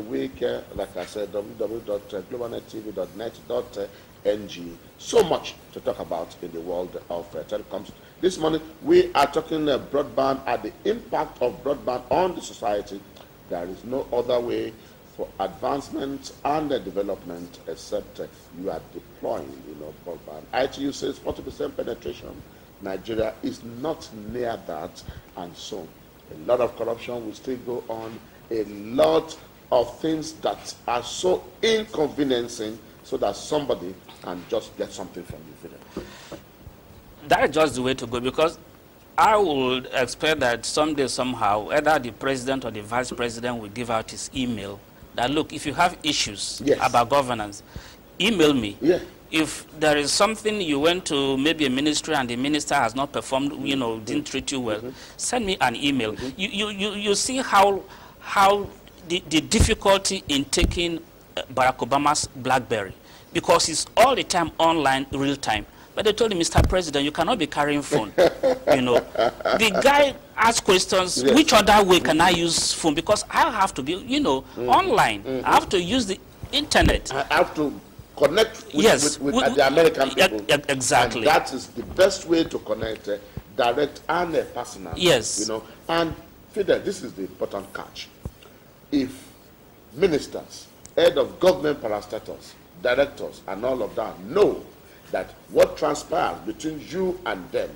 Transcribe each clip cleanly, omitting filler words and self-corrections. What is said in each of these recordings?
the week, like I said, www.globalnettv.net.ng. So much to talk about in the world of telecoms. This morning, we are talking broadband and the impact of broadband on the society. There is no other way for advancement and development except you are deploying, broadband. ITU says 40% penetration. Nigeria is not near that, and so a lot of corruption will still go on. A lot of things that are so inconveniencing so that somebody can just get something from you. That is just the way to go, because I would expect that someday, somehow, either the president or the vice president will give out his email that, look, if you have issues about governance, email me. Yeah. If there is something you went to maybe a ministry and the minister has not performed, didn't treat you well, send me an email. You see how the difficulty in taking Barack Obama's BlackBerry, because it's all the time online, real time. But they told him, Mr. President, you cannot be carrying phone. The guy asked questions, which other way can I use phone? Because I have to be, online. I have to use the internet. I have to connect with the American people. Exactly. And that is the best way to connect, direct and personal. Yes. And Fidel, this is the important catch. If ministers, head of government parastatals, directors, and all of that know that what transpires between you and them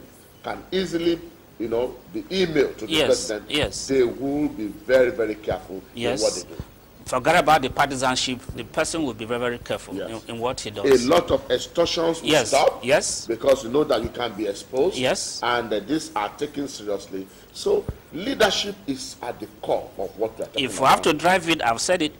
can easily, be emailed to the president, they will be very, very careful in what they do. Forget about the partisanship. The person will be very, very careful in what he does. A lot of extortions will stop. Yes. Because you know that you can be exposed. Yes. And these are taken seriously. So leadership is at the core of what we are talking about. If we have to drive it, I've said it,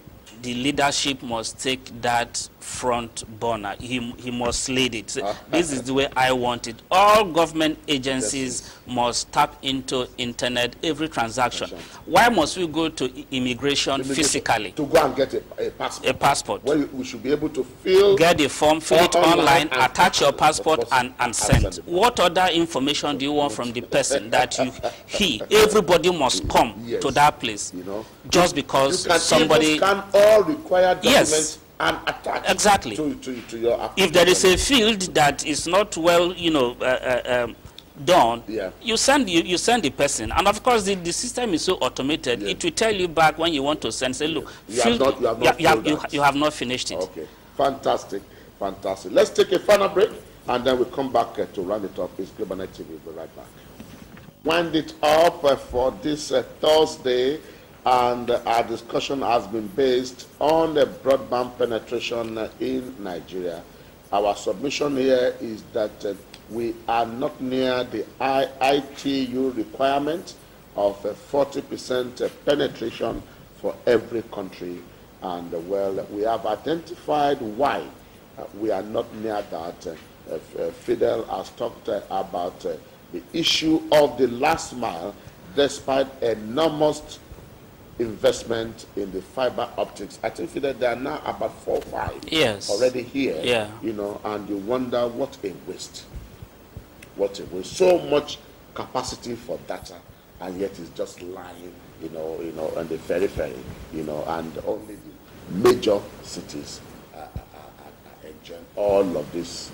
the leadership must take that front burner. He must lead it. This is the way I want it. All government agencies must tap into internet every transaction. Why must we go to immigration physically? To go and get a passport. A passport. Well, we should be able to get the form, fill it online, attach your passport, and send. What other information do you want from the person that everybody must come to that place? Just because somebody you can all require documents and attach exactly to your application. If there is a field that is not well, done, you send the person, and of course the system is so automated. It will tell you back when you want to send. Say, look, you have not finished it. Okay, fantastic. Let's take a final break, and then we'll come back to round it up. It's Global Net TV. We'll be right back. Wind it up for this Thursday. And our discussion has been based on the broadband penetration in Nigeria. Our submission here is that we are not near the ITU requirement of 40% penetration for every country. And we have identified why we are not near that. Fidel has talked about the issue of the last mile, despite enormous investment in the fiber optics. I think that there are now about 4 or 5 already here. And you wonder what a waste. So much capacity for data, and yet it's just lying, on the periphery, and only the major cities are enjoying all of this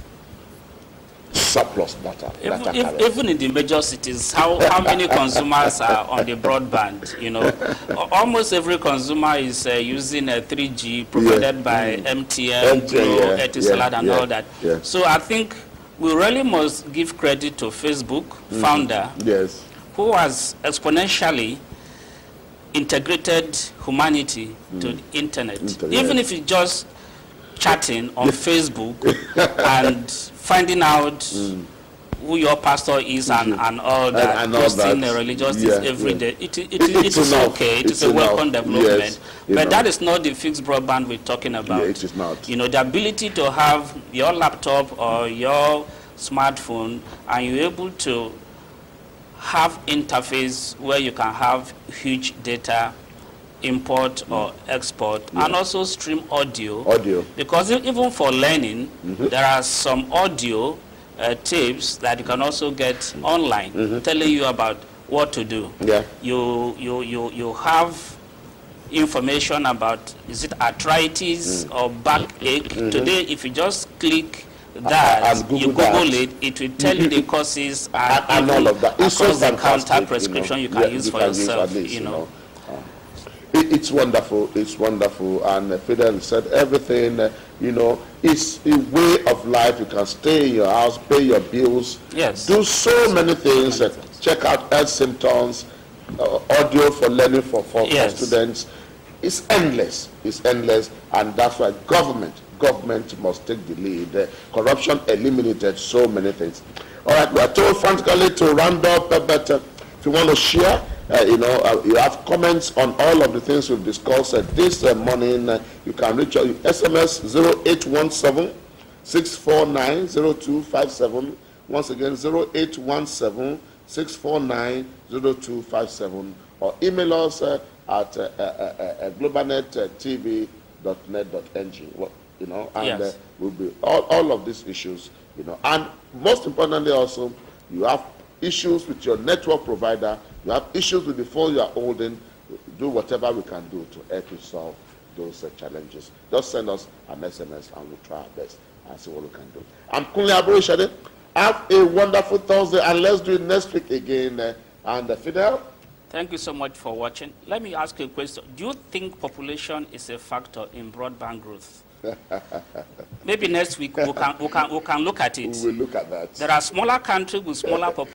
surplus data. Even in the major cities, how many consumers are on the broadband? Almost every consumer is using a 3G provided by MTN, Glo, Etisalat, and all that. So I think we really must give credit to Facebook founder, who has exponentially integrated humanity to the internet. Even if it's just chatting on Facebook and finding out who your pastor is and all that, and posting religious things every day. It is okay. It is a welcome development. But that is not the fixed broadband we're talking about. It is not. The ability to have your laptop or your smartphone and you're able to have interface where you can have huge data, import or export, and also stream audio. Because even for learning, there are some audio tapes that you can also get online, telling you about what to do. You have information about, is it arthritis or backache. Today, if you just click that, you Google it, it will tell you the causes and all of that. It's across so the counter prescription you can use for yourself. It's wonderful. It's wonderful. And Fidel said everything, it's a way of life. You can stay in your house, pay your bills, do so many things, check out health symptoms, audio for learning for students. It's endless. It's endless. And that's why government must take the lead. Corruption eliminated so many things. All right, we are told frantically to round up, but if you want to share, you have comments on all of the things we've discussed this morning, you can reach out. SMS 0817-649-0257. Once again, 0817-649-0257. Or email us at globalnettv.net.ng. And we'll be all of these issues, And most importantly also, you have issues with your network provider, you have issues with the phone you are holding, do whatever we can do to help you solve those challenges. Just send us an SMS and we'll try our best and see what we can do. I'm Kunle Aburishade. Have a wonderful Thursday, and let's do it next week again. And Fidel? Thank you so much for watching. Let me ask you a question. Do you think population is a factor in broadband growth? Maybe next week we can look at it. We will look at that. There are smaller countries with smaller populations.